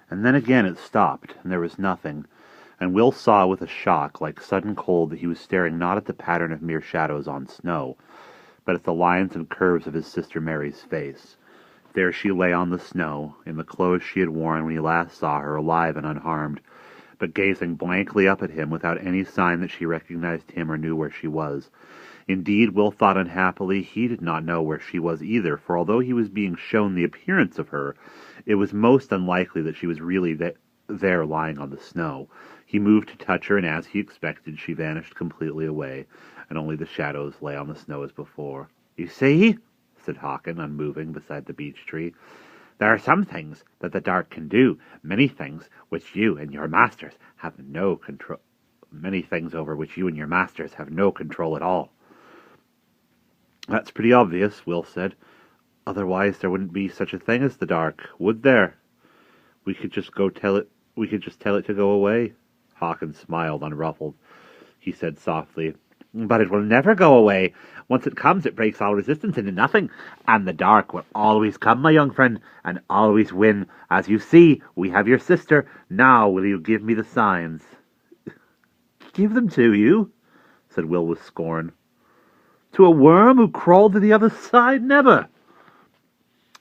And then again it stopped, and there was nothing, and Will saw with a shock, like sudden cold, that he was staring not at the pattern of mere shadows on snow, but at the lines and curves of his sister Mary's face. There she lay on the snow, in the clothes she had worn when he last saw her, alive and unharmed, but gazing blankly up at him without any sign that she recognized him or knew where she was. Indeed, Will thought unhappily he did not know where she was either, for although he was being shown the appearance of her, it was most unlikely that she was really there lying on the snow. He moved to touch her, and as he expected, she vanished completely away, and only the shadows lay on the snow as before. "You see," said Hawkins, unmoving, beside the beech tree, "there are some things that the dark can do, many things which you and your masters have no control, many things over which you and your masters have no control at all." "That's pretty obvious," Will said. "Otherwise there wouldn't be such a thing as the dark, would there? We could just tell it to go away." Hawkins smiled, unruffled. He said softly, "But it will never go away. Once it comes, it breaks all resistance into nothing. And the dark will always come, my young friend, and always win. As you see, we have your sister. Now will you give me the signs?" "Give them to you?" said Will with scorn. "To a worm who crawled to the other side? Never!"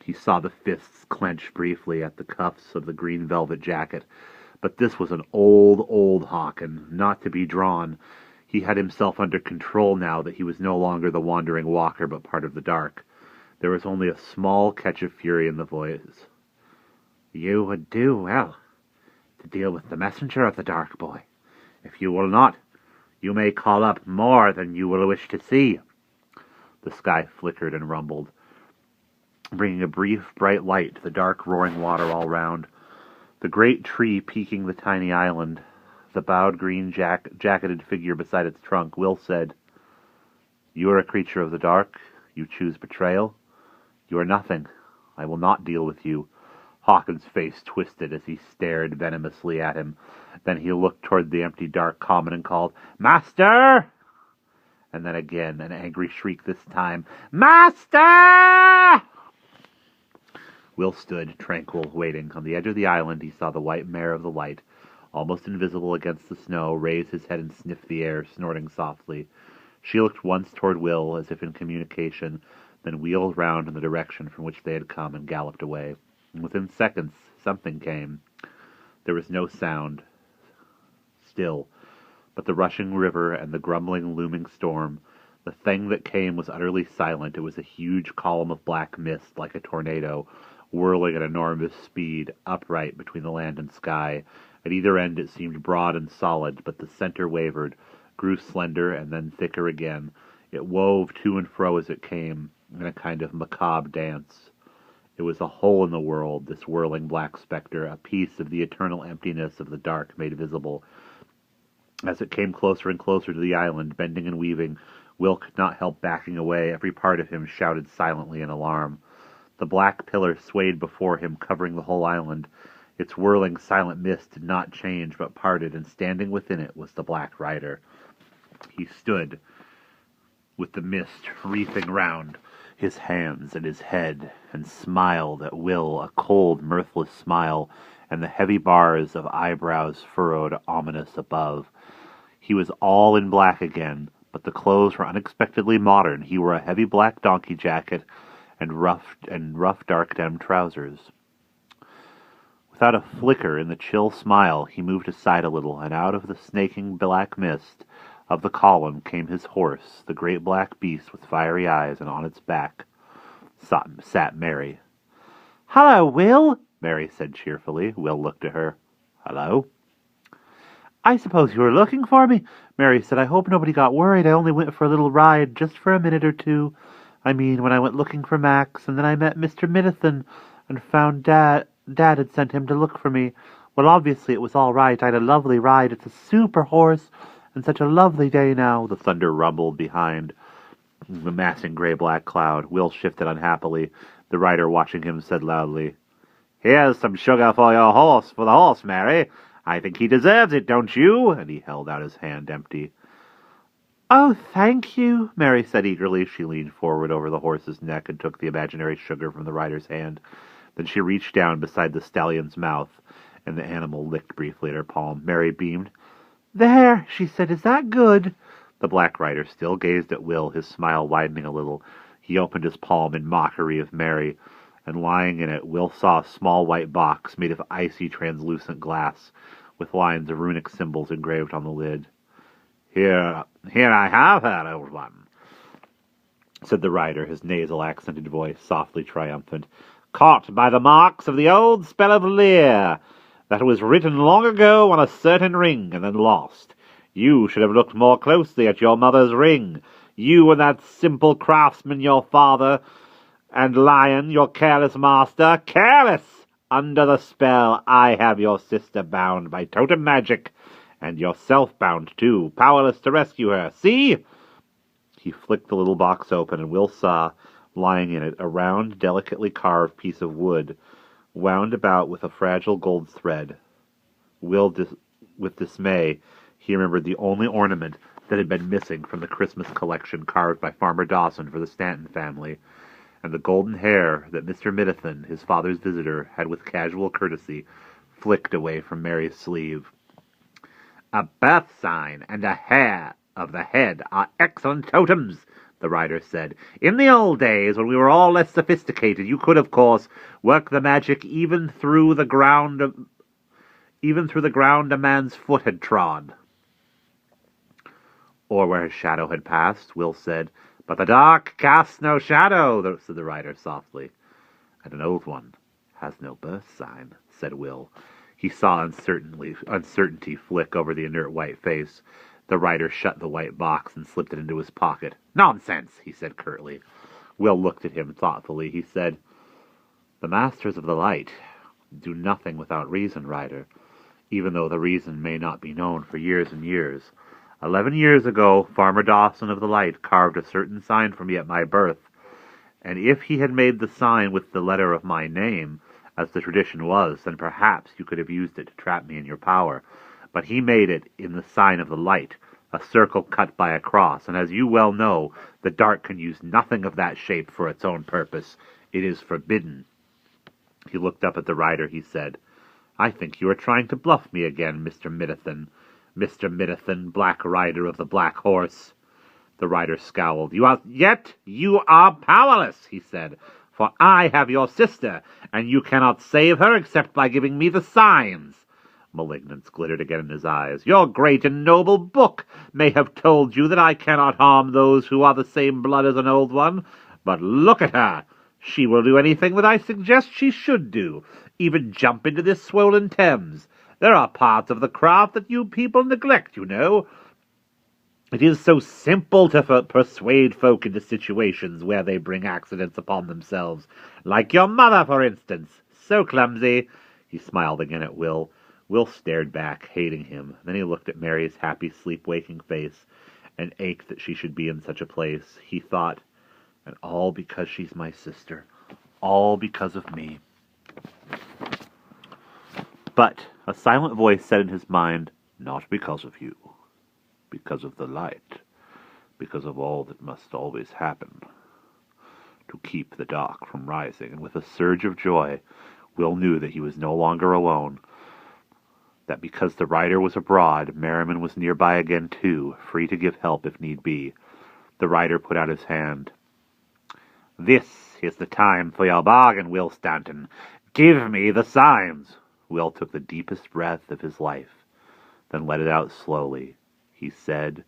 He saw the fists clench briefly at the cuffs of the green velvet jacket, but this was an old Hawkins, not to be drawn. He had himself under control now that he was no longer the wandering walker, but part of the dark. There was only a small catch of fury in the voice. "You would do well to deal with the messenger of the dark, boy. If you will not, you may call up more than you will wish to see." The sky flickered and rumbled, bringing a brief, bright light to the dark, roaring water all round. The great tree peaking the tiny island, the bowed green jacketed figure beside its trunk, Will said, "You are a creature of the dark. You choose betrayal. You are nothing. I will not deal with you." Hawkins' face twisted as he stared venomously at him. Then he looked toward the empty dark common and called, "Master!" And then again, an angry shriek this time, "Master!" Will stood, tranquil, waiting. On the edge of the island he saw the white mare of the light, almost invisible against the snow, raise his head and sniff the air, snorting softly. She looked once toward Will, as if in communication, then wheeled round in the direction from which they had come and galloped away. And within seconds something came. There was no sound. Still. But the rushing river and the grumbling, looming storm. The thing that came was utterly silent. It was a huge column of black mist, like a tornado, whirling at enormous speed, upright between the land and sky. At either end it seemed broad and solid, but the center wavered, grew slender, and then thicker again. It wove to and fro as it came, in a kind of macabre dance. It was a hole in the world, this whirling black spectre, a piece of the eternal emptiness of the dark made visible. As it came closer and closer to the island, bending and weaving, Will could not help backing away. Every part of him shouted silently in alarm. The black pillar swayed before him, covering the whole island. Its whirling, silent mist did not change, but parted, and standing within it was the Black Rider. He stood, with the mist wreathing round his hands and his head, and smiled at Will, a cold, mirthless smile, and the heavy bars of eyebrows furrowed ominous above. He was all in black again, but the clothes were unexpectedly modern. He wore a heavy black donkey jacket and rough dark denim trousers. Without a flicker in the chill smile, he moved aside a little, and out of the snaking black mist of the column came his horse, the great black beast with fiery eyes, and on its back sat Mary. "Hello, Will," Mary said cheerfully. Will looked at her. "Hello?" "I suppose you were looking for me," Mary said. "I hope nobody got worried. I only went for a little ride, just for a minute or two. I mean, when I went looking for Max, and then I met Mr. Middleton, and found Dad had sent him to look for me. Well, obviously it was all right. I had a lovely ride. It's a super horse, and such a lovely day now." The thunder rumbled behind the massing gray-black cloud. Will shifted unhappily. The rider, watching him, said loudly, "Here's some sugar for the horse, Mary. I think he deserves it, don't you?" And he held out his hand empty. "Oh, thank you," Mary said eagerly. She leaned forward over the horse's neck and took the imaginary sugar from the rider's hand. Then she reached down beside the stallion's mouth and the animal licked briefly at her palm. Mary beamed. "There," she said, "is that good?" The Black Rider still gazed at Will, his smile widening a little. He opened his palm in mockery of Mary, and lying in it, Will saw a small white box made of icy translucent glass, with lines of runic symbols engraved on the lid. Here I have her, old one," said the rider, his nasal accented voice softly triumphant. "Caught by the marks of the old spell of Lear, that was written long ago on a certain ring and then lost. You should have looked more closely at your mother's ring. You and that simple craftsman, your father, and Lion, your careless master. Careless! Under the spell, I have your sister bound by totem magic, and yourself bound too, powerless to rescue her. See?" He flicked the little box open, and Will saw, lying in it, a round, delicately carved piece of wood, wound about with a fragile gold thread. With dismay, he remembered the only ornament that had been missing from the Christmas collection carved by Farmer Dawson for the Stanton family, and the golden hair that Mr. Middleton, his father's visitor, had with casual courtesy flicked away from Mary's sleeve. "A birth sign and a hair of the head are excellent totems," the rider said. "In the old days, when we were all less sophisticated, you could, of course, work the magic even through the ground a man's foot had trod." "Or where his shadow had passed," Will said. "But the dark casts no shadow," said the rider softly. "And an old one has no birth sign," said Will. He saw uncertainty flick over the inert white face. The rider shut the white box and slipped it into his pocket. "Nonsense," he said curtly. Will looked at him thoughtfully. He said, "The Masters of the Light do nothing without reason, Rider, even though the reason may not be known for years and years. 11 years ago, Farmer Dawson of the Light carved a certain sign for me at my birth, and if he had made the sign with the letter of my name, as the tradition was, then perhaps you could have used it to trap me in your power. But he made it in the sign of the light, a circle cut by a cross, and as you well know, the dark can use nothing of that shape for its own purpose. It is forbidden." He looked up at the rider. He said, "I think you are trying to bluff me again, Mr. Middleton. Mr. Middleton, Black Rider of the Black Horse." The rider scowled. You are powerless," he said, "for I have your sister, and you cannot save her except by giving me the signs." Malignance glittered again in his eyes. "Your great and noble book may have told you that I cannot harm those who are the same blood as an old one, but look at her. She will do anything that I suggest she should do, even jump into this swollen Thames. There are parts of the craft that you people neglect, you know. It is so simple to persuade folk into situations where they bring accidents upon themselves. Like your mother, for instance. So clumsy." He smiled again at Will. Will stared back, hating him. Then he looked at Mary's happy, sleep-waking face, and ached that she should be in such a place. He thought, and all because she's my sister. All because of me. But a silent voice said in his mind, "Not because of you. Because of the light. Because of all that must always happen. To keep the dark from rising." And with a surge of joy, Will knew that he was no longer alone. That because the rider was abroad, Merriman was nearby again too, free to give help if need be. The rider put out his hand. "This is the time for your bargain, Will Stanton. Give me the signs." Will took the deepest breath of his life, then let it out slowly. He said,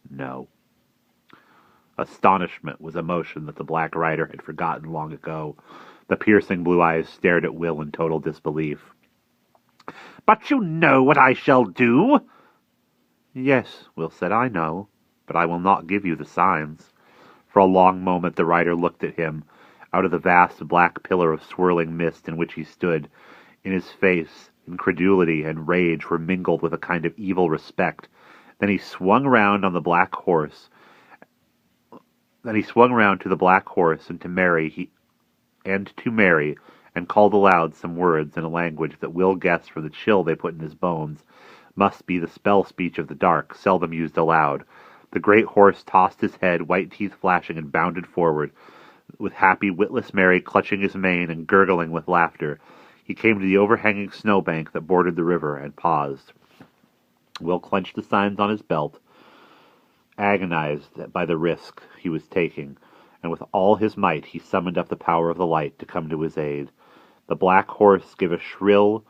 "No." Astonishment was emotion that the Black Rider had forgotten long ago. The piercing blue eyes stared at Will in total disbelief. "But you know what I shall do?" "Yes," Will said, "I know, but I will not give you the signs." For a long moment the rider looked at him, out of the vast black pillar of swirling mist in which he stood. In his face, incredulity and rage were mingled with a kind of evil respect. Then he swung round to the black horse, and to Mary, and called aloud some words in a language that Will guessed from the chill they put in his bones must be the spell speech of the dark, seldom used aloud. The great horse tossed his head, white teeth flashing, and bounded forward, with happy, witless Mary clutching his mane and gurgling with laughter. He came to the overhanging snowbank that bordered the river, and paused. Will clenched the signs on his belt, agonized by the risk he was taking, and with all his might he summoned up the power of the light to come to his aid. The black horse gave a shrill,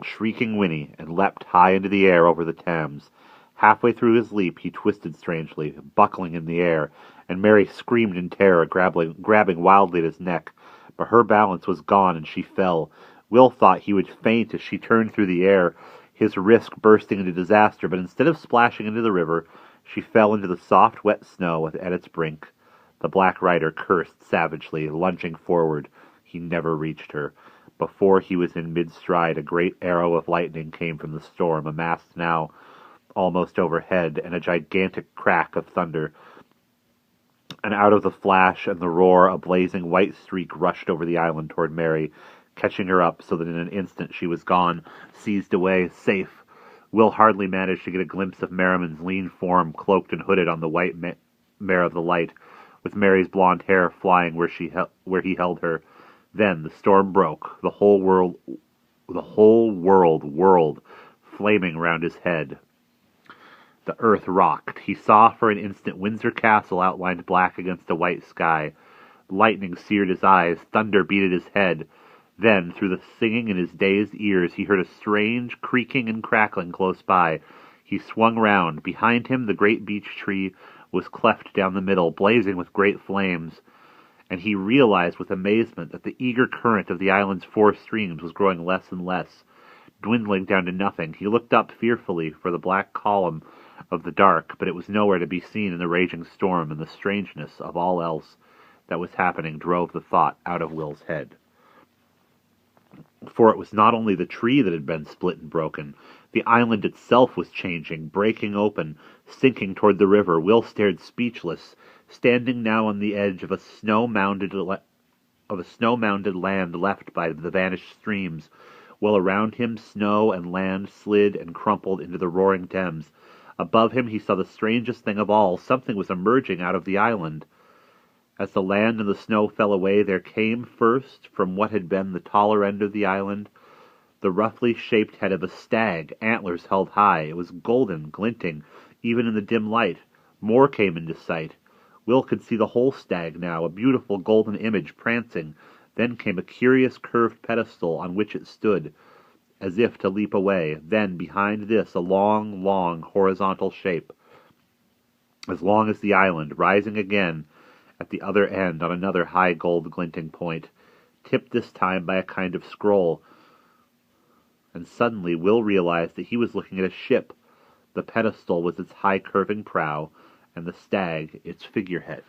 shrieking whinny, and leapt high into the air over the Thames. Halfway through his leap he twisted strangely, buckling in the air, and Mary screamed in terror, grabbing wildly at his neck. But her balance was gone, and she fell. Will thought he would faint as she turned through the air, his risk bursting into disaster, but instead of splashing into the river, she fell into the soft, wet snow at its brink. The black rider cursed savagely, lunging forward. He never reached her. Before he was in mid-stride, a great arrow of lightning came from the storm, amassed now almost overhead, and a gigantic crack of thunder. And out of the flash and the roar, a blazing white streak rushed over the island toward Mary, catching her up so that in an instant she was gone, seized away, safe. Will hardly managed to get a glimpse of Merriman's lean form, cloaked and hooded on the white mare of the light, with Mary's blonde hair flying where he held her. Then the storm broke. The whole world whirled, flaming round his head. The earth rocked. He saw for an instant Windsor Castle outlined black against a white sky. Lightning seared his eyes. Thunder beat at his head. Then, through the singing in his dazed ears, he heard a strange creaking and crackling close by. He swung round. Behind him, the great beech tree was cleft down the middle, blazing with great flames, and he realized with amazement that the eager current of the island's 4 streams was growing less and less, dwindling down to nothing. He looked up fearfully for the black column of the dark, but it was nowhere to be seen in the raging storm, and the strangeness of all else that was happening drove the thought out of Will's head. For it was not only the tree that had been split and broken. The island itself was changing, breaking open, sinking toward the river. Will stared speechless, standing now on the edge of a snow-mounded land left by the vanished streams, while around him snow and land slid and crumpled into the roaring Thames. Above him he saw the strangest thing of all. Something was emerging out of the island. As the land and the snow fell away, there came first, from what had been the taller end of the island, the roughly shaped head of a stag, antlers held high. It was golden, glinting, even in the dim light. More came into sight. Will could see the whole stag now, a beautiful golden image prancing. Then came a curious curved pedestal on which it stood, as if to leap away. Then, behind this, a long, long horizontal shape, as long as the island, rising again at the other end on another high gold glinting point, tipped this time by a kind of scroll. And suddenly Will realized that he was looking at a ship. The pedestal was its high curving prow, and the stag its figurehead.